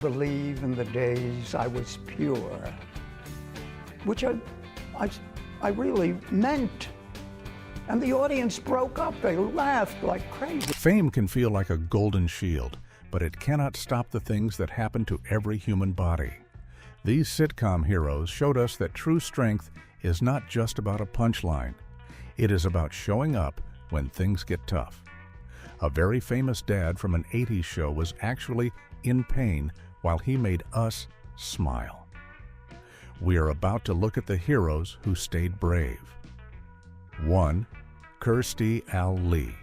Believe in the days I was pure, which I really meant. And the audience broke up. They laughed like crazy. Fame can feel like a golden shield, but it cannot stop the things that happen to every human body. These sitcom heroes showed us that true strength is not just about a punchline. It is about showing up when things get tough. A very famous dad from an 80s show was actually in pain while he made us smile. We are about to look at the heroes who stayed brave. 1. Kirstie Alley.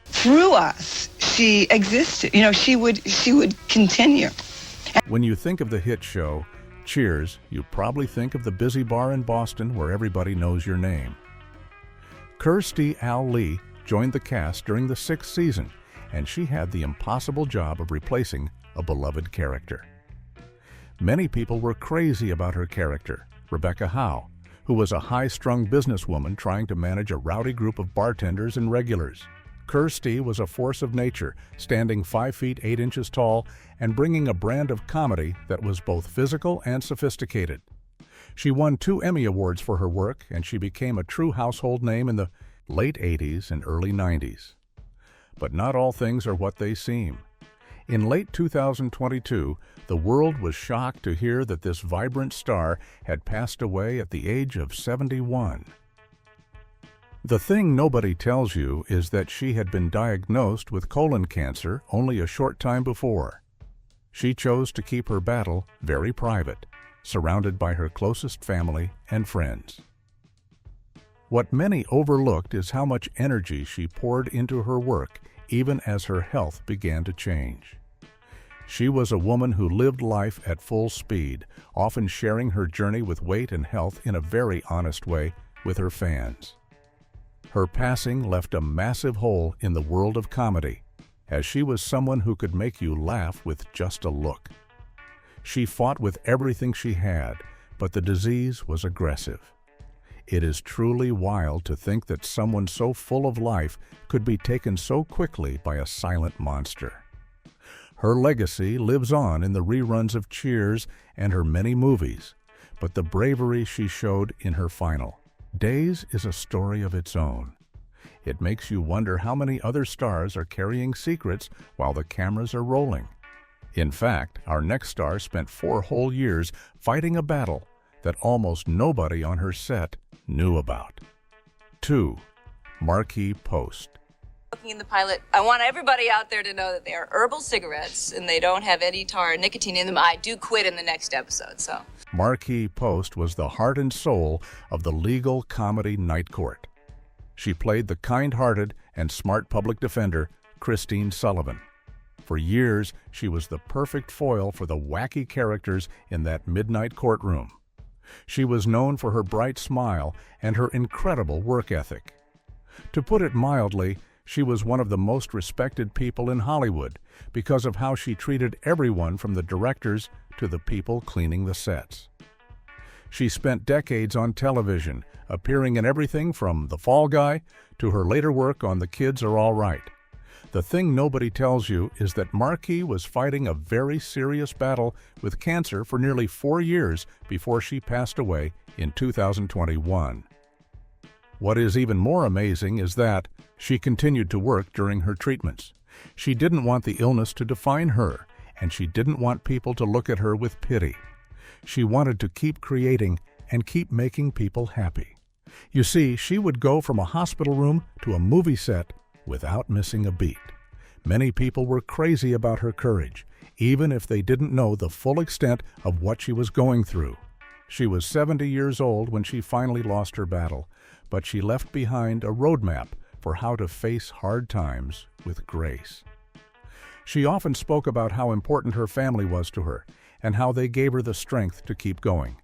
Through us, she existed. She would continue. When you think of the hit show Cheers, you probably think of the busy bar in Boston where everybody knows your name. Kirstie Alley joined the cast during the 6th season, and she had the impossible job of replacing a beloved character. Many people were crazy about her character, Rebecca Howe, who was a high-strung businesswoman trying to manage a rowdy group of bartenders and regulars. Kirstie was a force of nature, standing 5 feet 8 inches tall and bringing a brand of comedy that was both physical and sophisticated. She won 2 Emmy Awards for her work, and she became a true household name in the late 80s and early 90s. But not all things are what they seem. In late 2022, the world was shocked to hear that this vibrant star had passed away at the age of 71. The thing nobody tells you is that she had been diagnosed with colon cancer only a short time before. She chose to keep her battle very private, surrounded by her closest family and friends. What many overlooked is how much energy she poured into her work even as her health began to change. She was a woman who lived life at full speed, often sharing her journey with weight and health in a very honest way with her fans. Her passing left a massive hole in the world of comedy, as she was someone who could make you laugh with just a look. She fought with everything she had, but the disease was aggressive. It is truly wild to think that someone so full of life could be taken so quickly by a silent monster. Her legacy lives on in the reruns of Cheers and her many movies, but the bravery she showed in her final days is a story of its own. It makes you wonder how many other stars are carrying secrets while the cameras are rolling. In fact, our next star spent 4 whole years fighting a battle that almost nobody on her set knew about. 2. Markie Post. Looking in the pilot, I want everybody out there to know that they are herbal cigarettes and they don't have any tar or nicotine in them. I do quit in the next episode, so. Markie Post was the heart and soul of the legal comedy Night Court. She played the kind-hearted and smart public defender, Christine Sullivan. For years, she was the perfect foil for the wacky characters in that midnight courtroom. She was known for her bright smile and her incredible work ethic. To put it mildly, she was one of the most respected people in Hollywood because of how she treated everyone from the directors to the people cleaning the sets. She spent decades on television, appearing in everything from The Fall Guy to her later work on The Kids Are All Right. The thing nobody tells you is that Markie was fighting a very serious battle with cancer for nearly 4 years before she passed away in 2021. What is even more amazing is that she continued to work during her treatments. She didn't want the illness to define her, and she didn't want people to look at her with pity. She wanted to keep creating and keep making people happy. You see, she would go from a hospital room to a movie set without missing a beat. Many people were crazy about her courage, even if they didn't know the full extent of what she was going through. She was 70 years old when she finally lost her battle, but she left behind a roadmap for how to face hard times with grace. She often spoke about how important her family was to her and how they gave her the strength to keep going.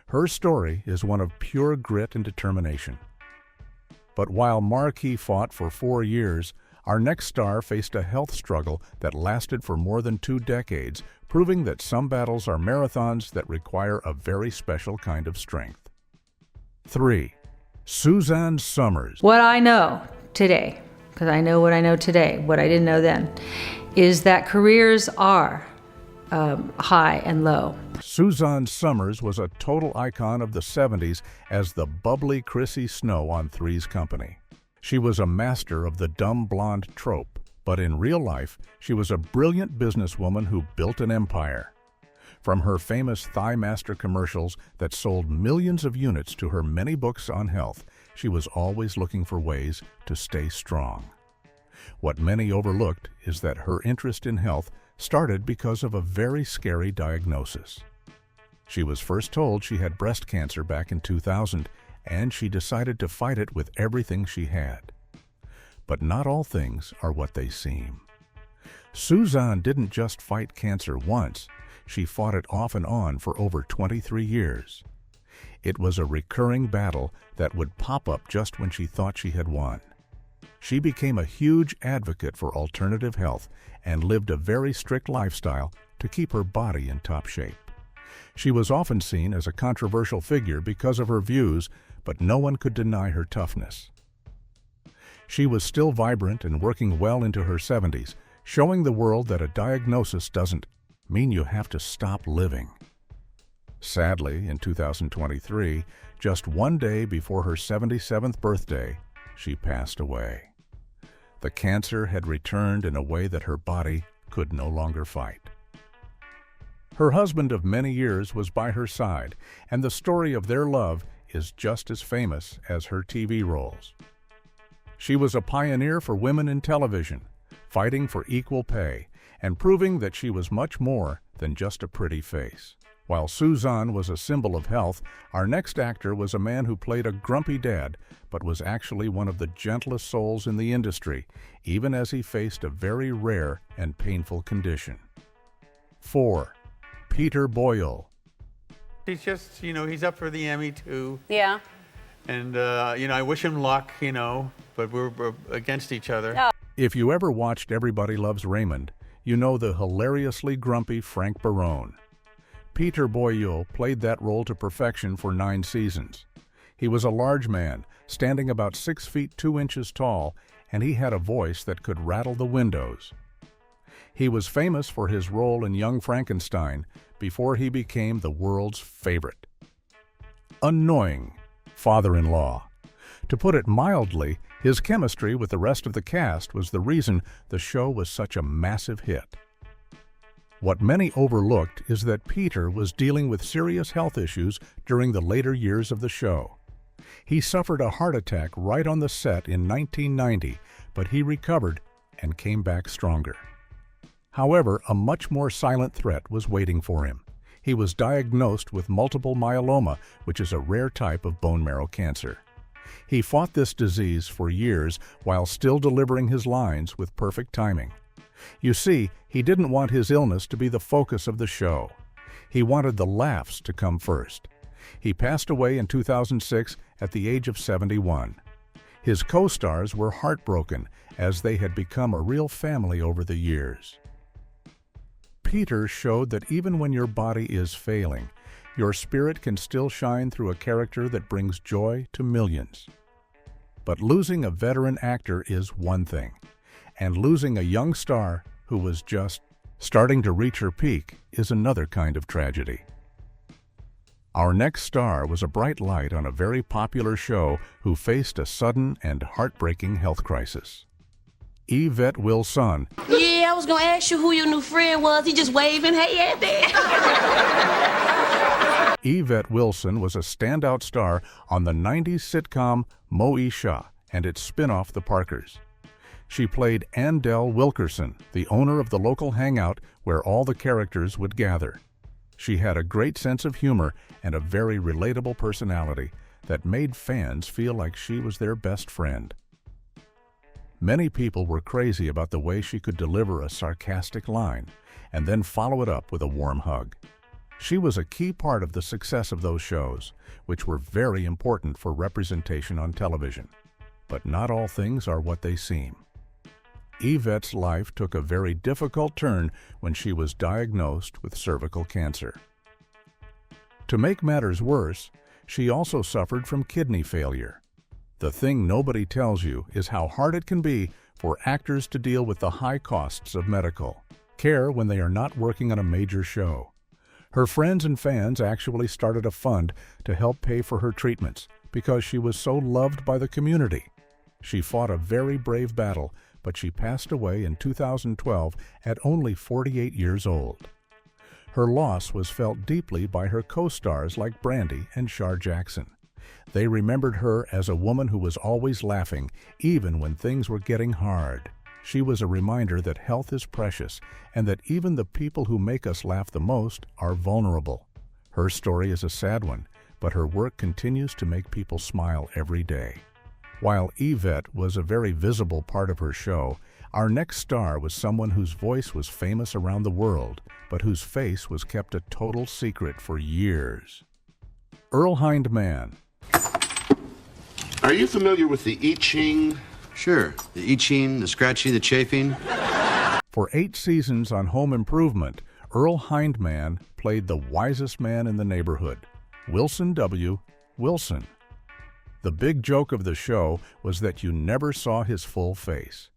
Her story is one of pure grit and determination. But while Markie fought for 4 years, our next star faced a health struggle that lasted for more than 2 decades, proving that some battles are marathons that require a very special kind of strength. 3. Suzanne Somers. What I know today, because I know what I know today, what I didn't know then, is that careers are high and low. Suzanne Summers was a total icon of the 70s as the bubbly Chrissy Snow on Three's Company. She was a master of the dumb blonde trope, but in real life, she was a brilliant businesswoman who built an empire. From her famous Thigh Master commercials that sold millions of units to her many books on health, she was always looking for ways to stay strong. What many overlooked is that her interest in health started because of a very scary diagnosis. She was first told she had breast cancer back in 2000, and she decided to fight it with everything she had. But not all things are what they seem. Suzanne didn't just fight cancer once, she fought it off and on for over 23 years. It was a recurring battle that would pop up just when she thought she had won. She became a huge advocate for alternative health and lived a very strict lifestyle to keep her body in top shape. She was often seen as a controversial figure because of her views, but no one could deny her toughness. She was still vibrant and working well into her 70s, showing the world that a diagnosis doesn't mean you have to stop living. Sadly, in 2023, just one day before her 77th birthday, she passed away. The cancer had returned in a way that her body could no longer fight. Her husband of many years was by her side, and the story of their love is just as famous as her TV roles. She was a pioneer for women in television, fighting for equal pay, and proving that she was much more than just a pretty face. While Suzanne was a symbol of health, our next actor was a man who played a grumpy dad, but was actually one of the gentlest souls in the industry, even as he faced a very rare and painful condition. 4. Peter Boyle. He's just, he's up for the Emmy too. Yeah. And, I wish him luck, but we're against each other. Oh. If you ever watched Everybody Loves Raymond, you know the hilariously grumpy Frank Barone. Peter Boyle played that role to perfection for 9 seasons. He was a large man, standing about 6 feet 2 inches tall, and he had a voice that could rattle the windows. He was famous for his role in Young Frankenstein before he became the world's favorite. Annoying father-in-law. To put it mildly, his chemistry with the rest of the cast was the reason the show was such a massive hit. What many overlooked is that Peter was dealing with serious health issues during the later years of the show. He suffered a heart attack right on the set in 1990, but he recovered and came back stronger. However, a much more silent threat was waiting for him. He was diagnosed with multiple myeloma, which is a rare type of bone marrow cancer. He fought this disease for years while still delivering his lines with perfect timing. You see, he didn't want his illness to be the focus of the show. He wanted the laughs to come first. He passed away in 2006 at the age of 71. His co-stars were heartbroken as they had become a real family over the years. Peter showed that even when your body is failing, your spirit can still shine through a character that brings joy to millions. But losing a veteran actor is one thing, and losing a young star who was just starting to reach her peak is another kind of tragedy. Our next star was a bright light on a very popular show who faced a sudden and heartbreaking health crisis. Yvette Wilson. Yeah, I was gonna ask you who your new friend was. He just waving, hey, yeah, there. Yvette Wilson was a standout star on the 90s sitcom Moesha and its spin-off The Parkers. She played Andell Wilkerson, the owner of the local hangout where all the characters would gather. She had a great sense of humor and a very relatable personality that made fans feel like she was their best friend. Many people were crazy about the way she could deliver a sarcastic line and then follow it up with a warm hug. She was a key part of the success of those shows, which were very important for representation on television. But not all things are what they seem. Yvette's life took a very difficult turn when she was diagnosed with cervical cancer. To make matters worse, she also suffered from kidney failure. The thing nobody tells you is how hard it can be for actors to deal with the high costs of medical care when they are not working on a major show. Her friends and fans actually started a fund to help pay for her treatments because she was so loved by the community. She fought a very brave battle, but she passed away in 2012 at only 48 years old. Her loss was felt deeply by her co-stars like Brandy and Shar Jackson. They remembered her as a woman who was always laughing, even when things were getting hard. She was a reminder that health is precious and that even the people who make us laugh the most are vulnerable. Her story is a sad one, but her work continues to make people smile every day. While Yvette was a very visible part of her show, our next star was someone whose voice was famous around the world, but whose face was kept a total secret for years. Earl Hindman. Are you familiar with the I Ching? Sure. The itching, the scratching, the chafing. For 8 seasons on Home Improvement, Earl Hindman played the wisest man in the neighborhood, Wilson W. Wilson. The big joke of the show was that you never saw his full face.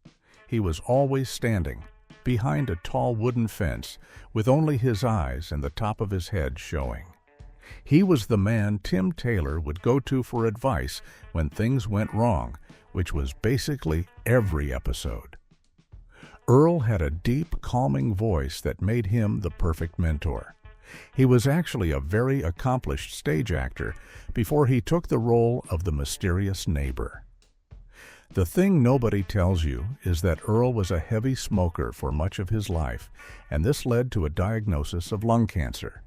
He was always standing behind a tall wooden fence with only his eyes and the top of his head showing. He was the man Tim Taylor would go to for advice when things went wrong, which was basically every episode. Earl had a deep, calming voice that made him the perfect mentor. He was actually a very accomplished stage actor before he took the role of the mysterious neighbor. The thing nobody tells you is that Earl was a heavy smoker for much of his life, and this led to a diagnosis of lung cancer.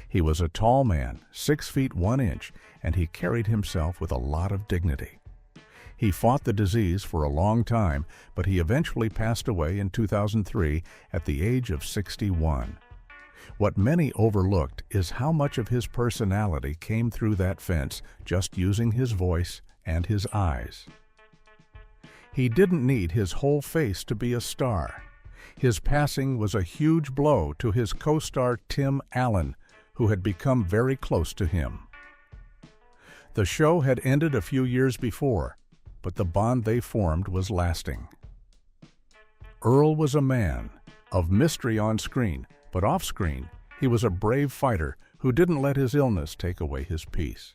He was a tall man, 6 feet 1 inch, and he carried himself with a lot of dignity. He fought the disease for a long time, but he eventually passed away in 2003 at the age of 61. What many overlooked is how much of his personality came through that fence just using his voice and his eyes. He didn't need his whole face to be a star. His passing was a huge blow to his co-star Tim Allen, who had become very close to him. The show had ended a few years before, but the bond they formed was lasting. Earl was a man of mystery on screen, but off-screen, he was a brave fighter who didn't let his illness take away his peace.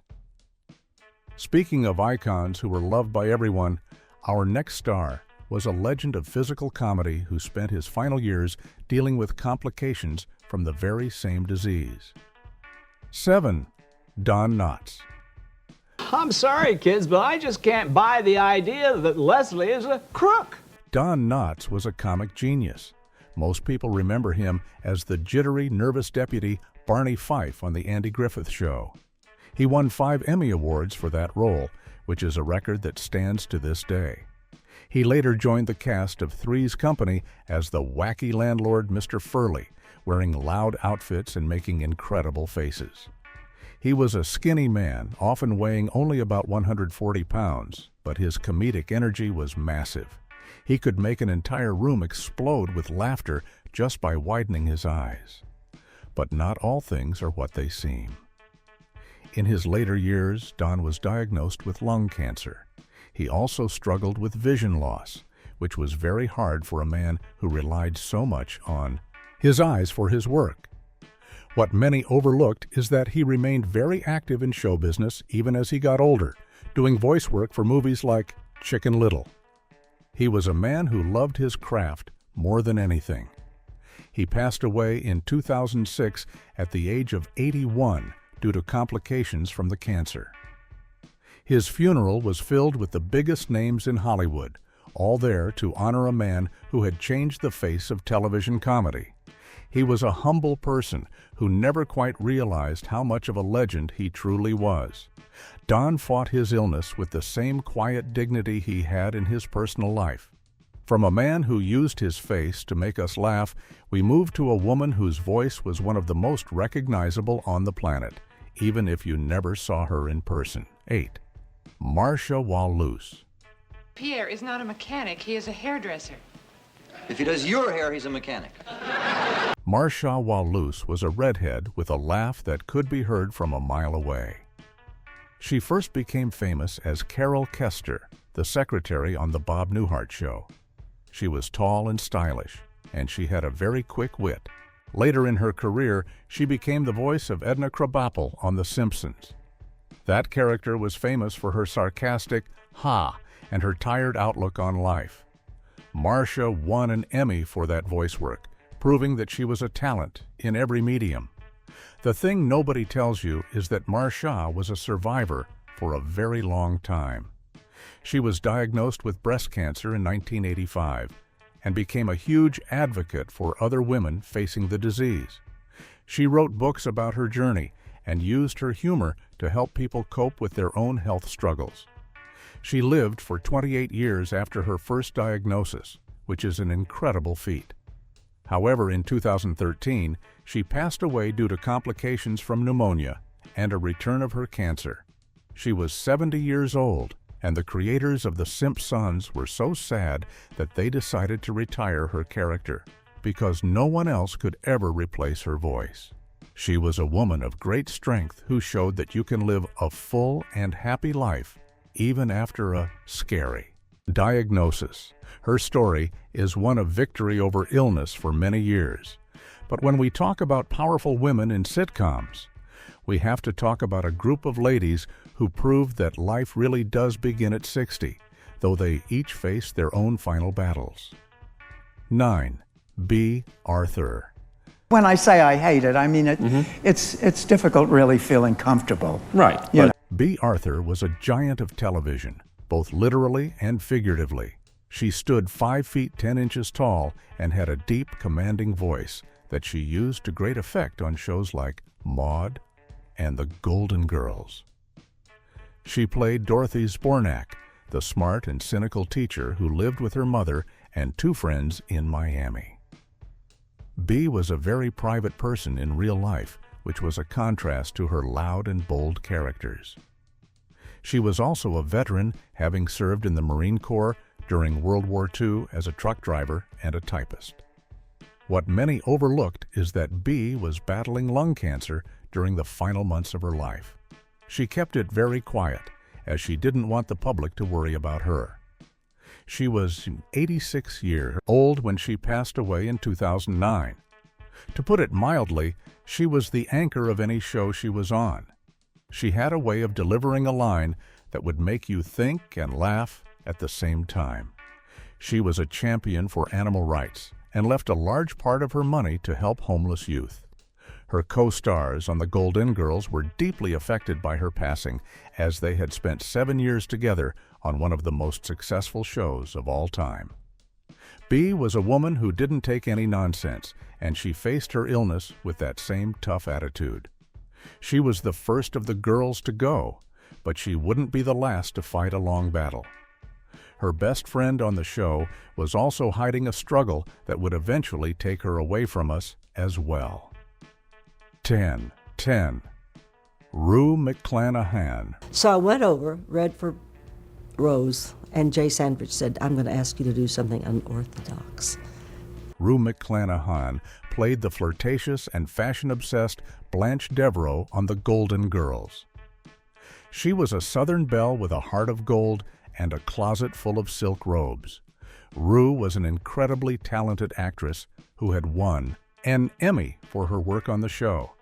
Speaking of icons who were loved by everyone, our next star was a legend of physical comedy who spent his final years dealing with complications from the very same disease. 7. Don Knotts. I'm sorry, kids, but I just can't buy the idea that Leslie is a crook. Don Knotts was a comic genius. Most people remember him as the jittery, nervous deputy Barney Fife on The Andy Griffith Show. He won 5 Emmy Awards for that role, which is a record that stands to this day. He later joined the cast of Three's Company as the wacky landlord Mr. Furley, wearing loud outfits and making incredible faces. He was a skinny man, often weighing only about 140 pounds, but his comedic energy was massive. He could make an entire room explode with laughter just by widening his eyes. But not all things are what they seem. In his later years, Don was diagnosed with lung cancer. He also struggled with vision loss, which was very hard for a man who relied so much on his eyes for his work. What many overlooked is that he remained very active in show business even as he got older, doing voice work for movies like Chicken Little. He was a man who loved his craft more than anything. He passed away in 2006 at the age of 81 due to complications from the cancer. His funeral was filled with the biggest names in Hollywood, all there to honor a man who had changed the face of television comedy. He was a humble person who never quite realized how much of a legend he truly was. Don fought his illness with the same quiet dignity he had in his personal life. From a man who used his face to make us laugh, we moved to a woman whose voice was one of the most recognizable on the planet, even if you never saw her in person. 8. Marcia Wallace. Pierre is not a mechanic, he is a hairdresser. If he does your hair, he's a mechanic. Marcia Wallace was a redhead with a laugh that could be heard from a mile away. She first became famous as Carol Kester, the secretary on The Bob Newhart Show. She was tall and stylish, and she had a very quick wit. Later in her career, she became the voice of Edna Krabappel on The Simpsons. That character was famous for her sarcastic "ha" and her tired outlook on life. Marcia won an Emmy for that voice work, proving that she was a talent in every medium. The thing nobody tells you is that Marcia was a survivor for a very long time. She was diagnosed with breast cancer in 1985 and became a huge advocate for other women facing the disease. She wrote books about her journey and used her humor to help people cope with their own health struggles. She lived for 28 years after her first diagnosis, which is an incredible feat. However, in 2013, she passed away due to complications from pneumonia and a return of her cancer. She was 70 years old, and the creators of The Simpsons were so sad that they decided to retire her character, because no one else could ever replace her voice. She was a woman of great strength who showed that you can live a full and happy life even after a scary diagnosis. Her story is one of victory over illness for many years. But when we talk about powerful women in sitcoms, we have to talk about a group of ladies who proved that life really does begin at 60, though they each face their own final battles. 9. Bea Arthur. When I say I hate it, I mean it's difficult really feeling comfortable. Right. You know. Bea Arthur was a giant of television, both literally and figuratively. She stood 5 feet 10 inches tall and had a deep, commanding voice that she used to great effect on shows like Maude and The Golden Girls. She played Dorothy Zbornak, the smart and cynical teacher who lived with her mother and 2 friends in Miami. Bea was a very private person in real life, which was a contrast to her loud and bold characters. She was also a veteran, having served in the Marine Corps during World War II as a truck driver and a typist. What many overlooked is that Bea was battling lung cancer during the final months of her life. She kept it very quiet, as she didn't want the public to worry about her. She was 86 years old when she passed away in 2009. To put it mildly, she was the anchor of any show she was on. She had a way of delivering a line that would make you think and laugh at the same time. She was a champion for animal rights and left a large part of her money to help homeless youth. Her co-stars on The Golden Girls were deeply affected by her passing, as they had spent 7 years together on one of the most successful shows of all time. Bea was a woman who didn't take any nonsense, and she faced her illness with that same tough attitude. She was the first of the girls to go, but she wouldn't be the last to fight a long battle. Her best friend on the show was also hiding a struggle that would eventually take her away from us as well. 10. Rue McClanahan. So I went over, read for Rose, and Jay Sandrich said, I'm going to ask you to do something unorthodox. Rue McClanahan played the flirtatious and fashion-obsessed Blanche Devereaux on The Golden Girls. She was a Southern belle with a heart of gold and a closet full of silk robes. Rue was an incredibly talented actress who had won an Emmy for her work on the show.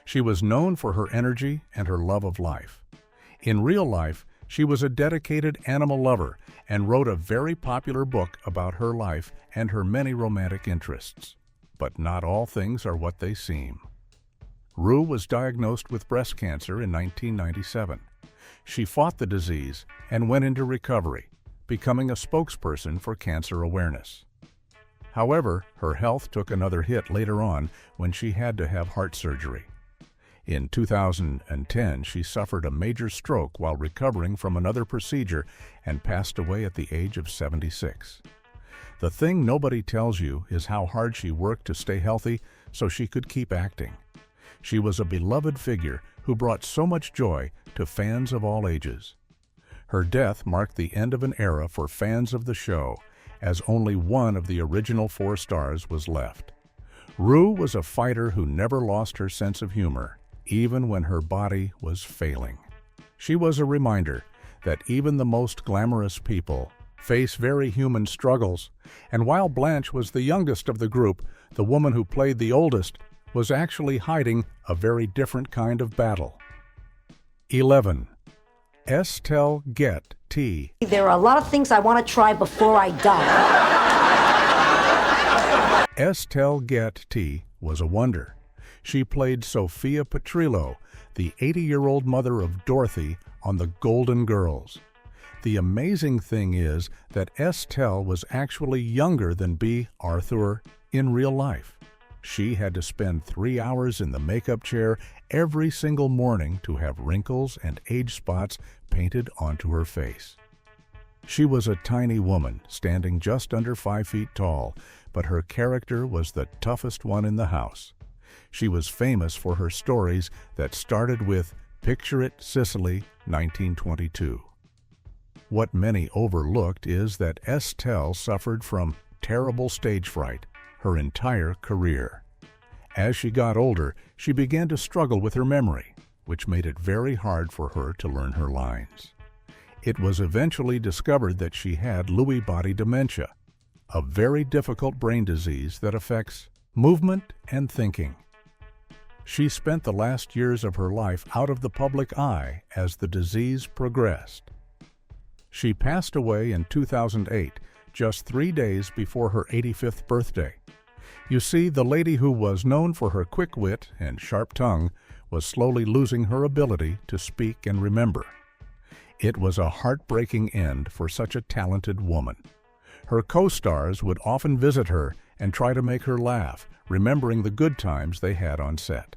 She was known for her energy and her love of life. In real life, she was a dedicated animal lover and wrote a very popular book about her life and her many romantic interests. But not all things are what they seem. Rue was diagnosed with breast cancer in 1997. She fought the disease and went into recovery, becoming a spokesperson for cancer awareness. However, her health took another hit later on when she had to have heart surgery. In 2010, she suffered a major stroke while recovering from another procedure and passed away at the age of 76. The thing nobody tells you is how hard she worked to stay healthy so she could keep acting. She was a beloved figure who brought so much joy to fans of all ages. Her death marked the end of an era for fans of the show, as only one of the original 4 stars was left. Rue was a fighter who never lost her sense of humor, even when her body was failing. She was a reminder that even the most glamorous people face very human struggles, and while Blanche was the youngest of the group, the woman who played the oldest was actually hiding a very different kind of battle. 11. Estelle Get T. There are a lot of things I want to try before I die. Estelle Get T was a wonder. She played Sophia Petrillo, the 80-year-old mother of Dorothy on The Golden Girls. The amazing thing is that Estelle was actually younger than B. Arthur in real life. She had to spend 3 hours in the makeup chair every single morning to have wrinkles and age spots painted onto her face. She was a tiny woman, standing just under 5 feet tall, but her character was the toughest one in the house. She was famous for her stories that started with Picture It, Sicily, 1922. What many overlooked is that Estelle suffered from terrible stage fright her entire career. As she got older, she began to struggle with her memory, which made it very hard for her to learn her lines. It was eventually discovered that she had Lewy body dementia, a very difficult brain disease that affects movement and thinking. She spent the last years of her life out of the public eye as the disease progressed. She passed away in 2008, just 3 days before her 85th birthday. You see, the lady who was known for her quick wit and sharp tongue was slowly losing her ability to speak and remember. It was a heartbreaking end for such a talented woman. Her co-stars would often visit her and try to make her laugh, remembering the good times they had on set.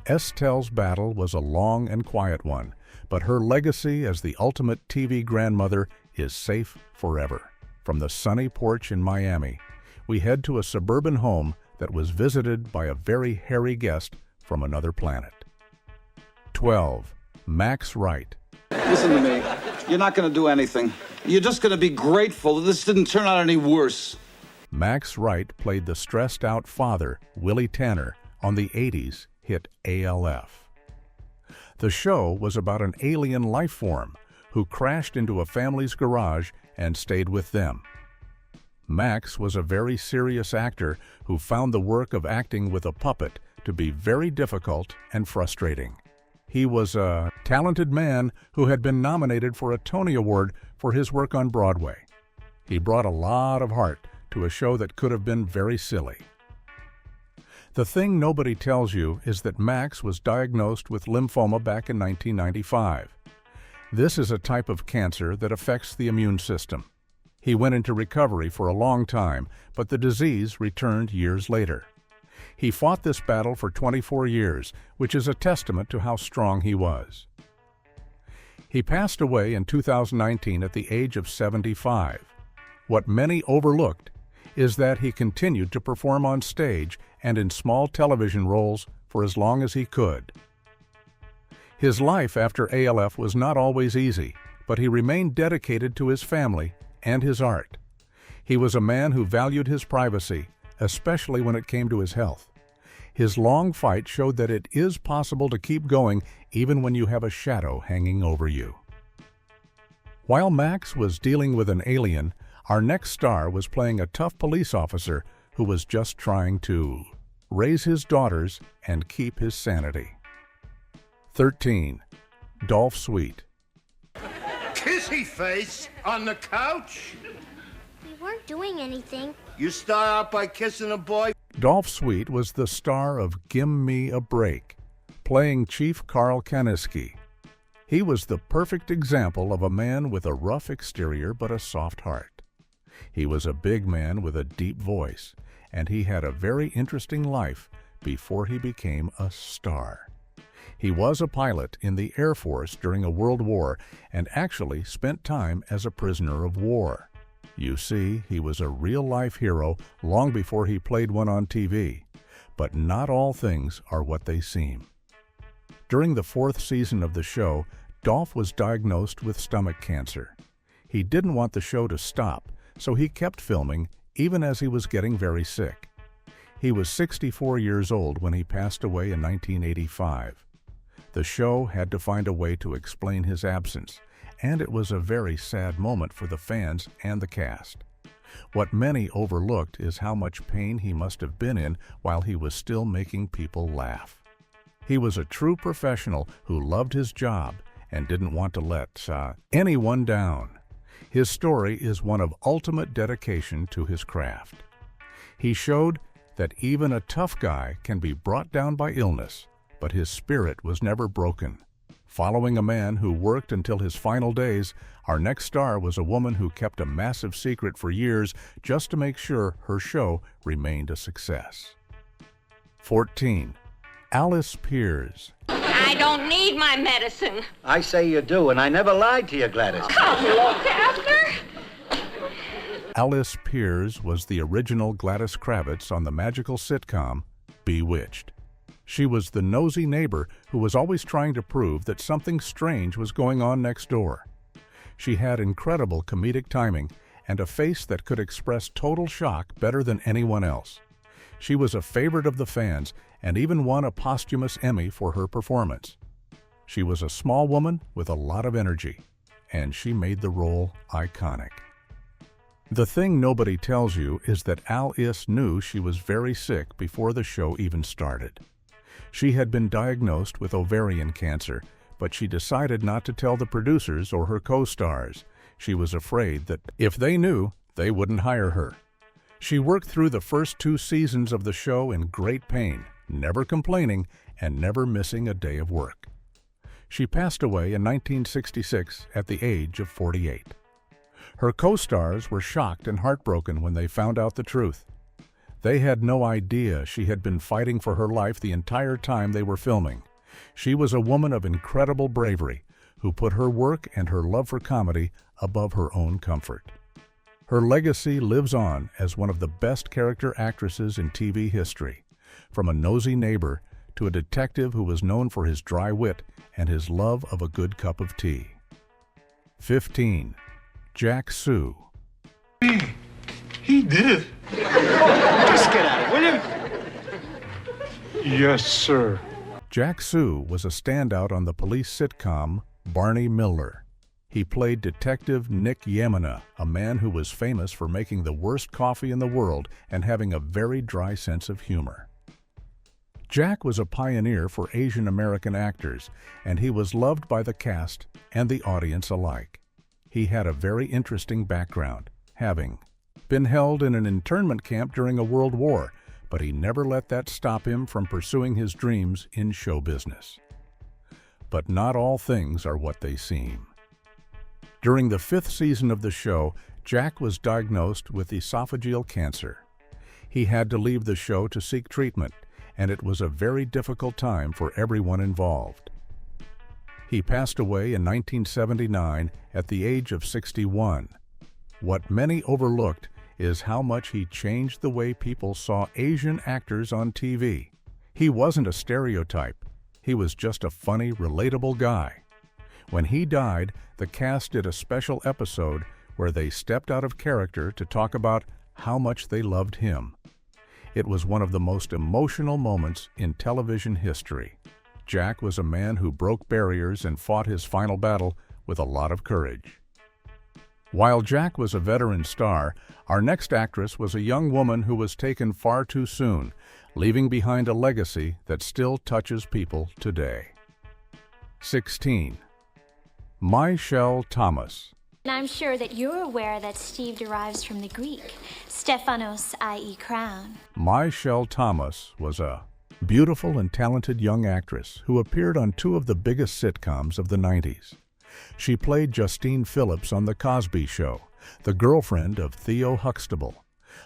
Estelle's battle was a long and quiet one, but her legacy as the ultimate TV grandmother is safe forever. From the sunny porch in Miami, we head to a suburban home that was visited by a very hairy guest from another planet. 12. Max Wright. Listen to me. You're not going to do anything. You're just going to be grateful that this didn't turn out any worse. Max Wright played the stressed-out father, Willie Tanner, on the 80s hit ALF. The show was about an alien life form who crashed into a family's garage and stayed with them. Max was a very serious actor who found the work of acting with a puppet to be very difficult and frustrating. He was a talented man who had been nominated for a Tony Award for his work on Broadway. He brought a lot of heart to a show that could have been very silly. The thing nobody tells you is that Max was diagnosed with lymphoma back in 1995. This is a type of cancer that affects the immune system. He went into recovery for a long time, but the disease returned years later. He fought this battle for 24 years, which is a testament to how strong he was. He passed away in 2019 at the age of 75. What many overlooked is that he continued to perform on stage and in small television roles for as long as he could. His life after ALF was not always easy, but he remained dedicated to his family and his art. He was a man who valued his privacy, especially when it came to his health. His long fight showed that it is possible to keep going even when you have a shadow hanging over you. While Max was dealing with an alien, our next star was playing a tough police officer who was just trying to raise his daughters and keep his sanity. 13. Dolph Sweet. Kissy face on the couch? We weren't doing anything. You start out by kissing a boy? Dolph Sweet was the star of Gimme Me a Break, playing Chief Carl Kaniski. He was the perfect example of a man with a rough exterior but a soft heart. He was a big man with a deep voice, and he had a very interesting life before he became a star. He was a pilot in the Air Force during a World War and actually spent time as a prisoner of war. You see, he was a real-life hero long before he played one on TV. But not all things are what they seem. During the 4th season of the show, Dolph was diagnosed with stomach cancer. He didn't want the show to stop, so he kept filming even as he was getting very sick. He was 64 years old when he passed away in 1985. The show had to find a way to explain his absence, and it was a very sad moment for the fans and the cast. What many overlooked is how much pain he must have been in while he was still making people laugh. He was a true professional who loved his job and didn't want to let anyone down. His story is one of ultimate dedication to his craft. He showed that even a tough guy can be brought down by illness, but his spirit was never broken. Following a man who worked until his final days, our next star was a woman who kept a massive secret for years just to make sure her show remained a success. 14. Alice Piers. I don't need my medicine. I say you do, and I never lied to you, Gladys. Come look after. Alice Piers was the original Gladys Kravitz on the magical sitcom Bewitched. She was the nosy neighbor who was always trying to prove that something strange was going on next door. She had incredible comedic timing and a face that could express total shock better than anyone else. She was a favorite of the fans and even won a posthumous Emmy for her performance. She was a small woman with a lot of energy, and she made the role iconic. The thing nobody tells you is that Alice knew she was very sick before the show even started. She had been diagnosed with ovarian cancer, but she decided not to tell the producers or her co-stars. She was afraid that if they knew, they wouldn't hire her. She worked through the first 2 seasons of the show in great pain, never complaining and never missing a day of work. She passed away in 1966 at the age of 48. Her co-stars were shocked and heartbroken when they found out the truth. They had no idea she had been fighting for her life the entire time they were filming. She was a woman of incredible bravery who put her work and her love for comedy above her own comfort. Her legacy lives on as one of the best character actresses in TV history, from a nosy neighbor to a detective who was known for his dry wit and his love of a good cup of tea. 15. Jack Sue. He did it. Just get at it, will you? Yes, sir. Jack Sue was a standout on the police sitcom Barney Miller. He played Detective Nick Yamina, a man who was famous for making the worst coffee in the world and having a very dry sense of humor. Jack was a pioneer for Asian American actors, and he was loved by the cast and the audience alike. He had a very interesting background, having been held in an internment camp during a world war, but he never let that stop him from pursuing his dreams in show business. But not all things are what they seem. During the 5th season of the show, Jack was diagnosed with esophageal cancer. He had to leave the show to seek treatment, and it was a very difficult time for everyone involved. He passed away in 1979 at the age of 61. What many overlooked is how much he changed the way people saw Asian actors on TV. He wasn't a stereotype. He was just a funny, relatable guy. When he died, the cast did a special episode where they stepped out of character to talk about how much they loved him. It was one of the most emotional moments in television history. Jack was a man who broke barriers and fought his final battle with a lot of courage. While Jack was a veteran star, our next actress was a young woman who was taken far too soon, leaving behind a legacy that still touches people today. 16. Michelle Thomas. And I'm sure that you're aware that Steve derives from the Greek, Stephanos, i.e. crown. Michelle Thomas was a beautiful and talented young actress who appeared on 2 of the biggest sitcoms of the 90s. She played Justine Phillips on The Cosby Show, the girlfriend of Theo Huxtable.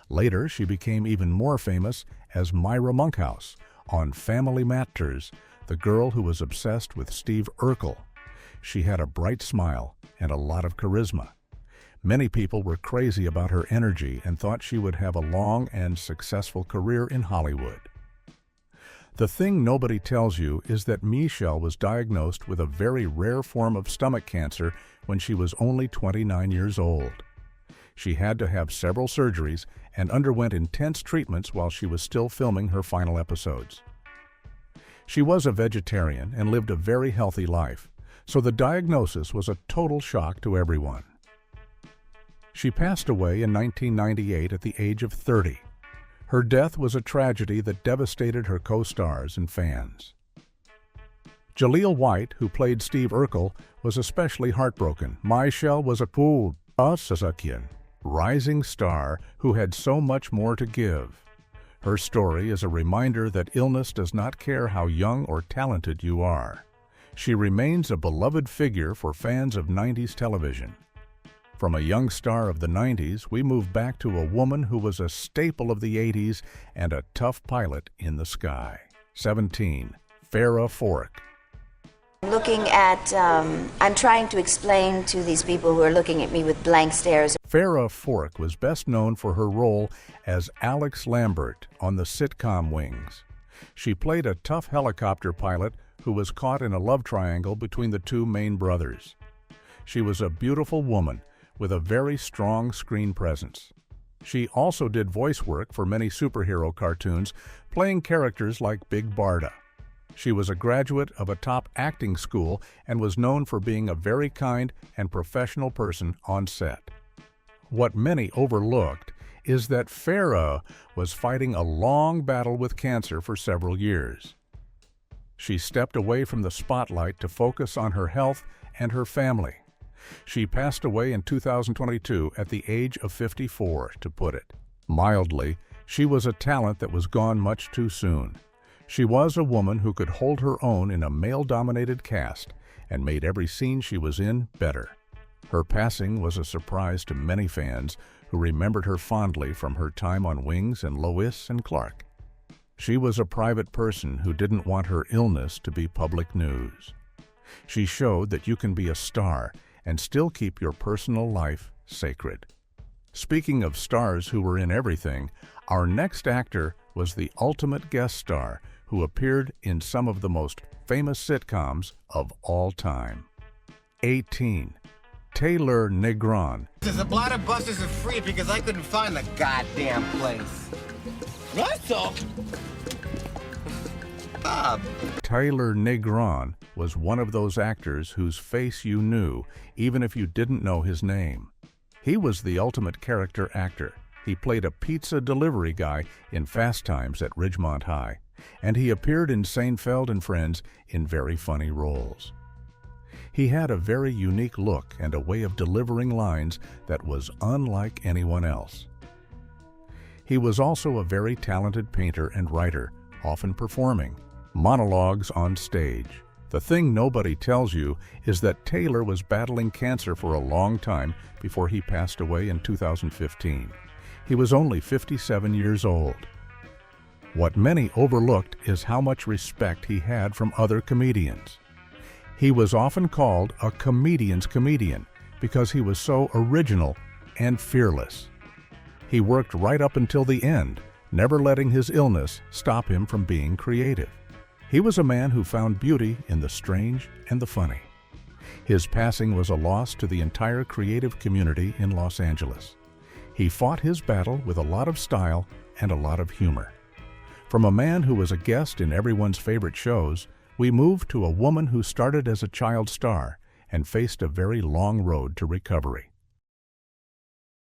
Later, she became even more famous as Myra Monkhouse on Family Matters, the girl who was obsessed with Steve Urkel. She had a bright smile and a lot of charisma. Many people were crazy about her energy and thought she would have a long and successful career in Hollywood. The thing nobody tells you is that Michelle was diagnosed with a very rare form of stomach cancer when she was only 29 years old. She had to have several surgeries and underwent intense treatments while she was still filming her final episodes. She was a vegetarian and lived a very healthy life, so the diagnosis was a total shock to everyone. She passed away in 1998 at the age of 30. Her death was a tragedy that devastated her co-stars and fans. Jaleel White, who played Steve Urkel, was especially heartbroken. Michelle was a rising star who had so much more to give. Her story is a reminder that illness does not care how young or talented you are. She remains a beloved figure for fans of 90s television. From a young star of the 90s, we move back to a woman who was a staple of the 80s and a tough pilot in the sky. 17. Farrah Fawcett. Looking at, I'm trying to explain to these people who are looking at me with blank stares. Farrah Fawcett was best known for her role as Alex Lambert on the sitcom Wings. She played a tough helicopter pilot who was caught in a love triangle between the two main brothers. She was a beautiful woman with a very strong screen presence. She also did voice work for many superhero cartoons, playing characters like Big Barda. She was a graduate of a top acting school and was known for being a very kind and professional person on set. What many overlooked is that Farrah was fighting a long battle with cancer for several years. She stepped away from the spotlight to focus on her health and her family. She passed away in 2022 at the age of 54, to put it mildly. She was a talent that was gone much too soon. She was a woman who could hold her own in a male-dominated cast and made every scene she was in better. Her passing was a surprise to many fans who remembered her fondly from her time on Wings and Lois and Clark. She was a private person who didn't want her illness to be public news. She showed that you can be a star and still keep your personal life sacred. Speaking of stars who were in everything, our next actor was the ultimate guest star who appeared in some of the most famous sitcoms of all time. 18. Taylor Negron. The bladder busters are free because I couldn't find the goddamn place. That's all. Taylor Negron was one of those actors whose face you knew, even if you didn't know his name. He was the ultimate character actor. He played a pizza delivery guy in Fast Times at Ridgemont High, and he appeared in Seinfeld and Friends in very funny roles. He had a very unique look and a way of delivering lines that was unlike anyone else. He was also a very talented painter and writer, often performing monologues on stage. The thing nobody tells you is that Taylor was battling cancer for a long time before he passed away in 2015. He was only 57 years old. What many overlooked is how much respect he had from other comedians. He was often called a comedian's comedian because he was so original and fearless. He worked right up until the end, never letting his illness stop him from being creative. He was a man who found beauty in the strange and the funny. His passing was a loss to the entire creative community in Los Angeles. He fought his battle with a lot of style and a lot of humor. From a man who was a guest in everyone's favorite shows, we moved to a woman who started as a child star and faced a very long road to recovery.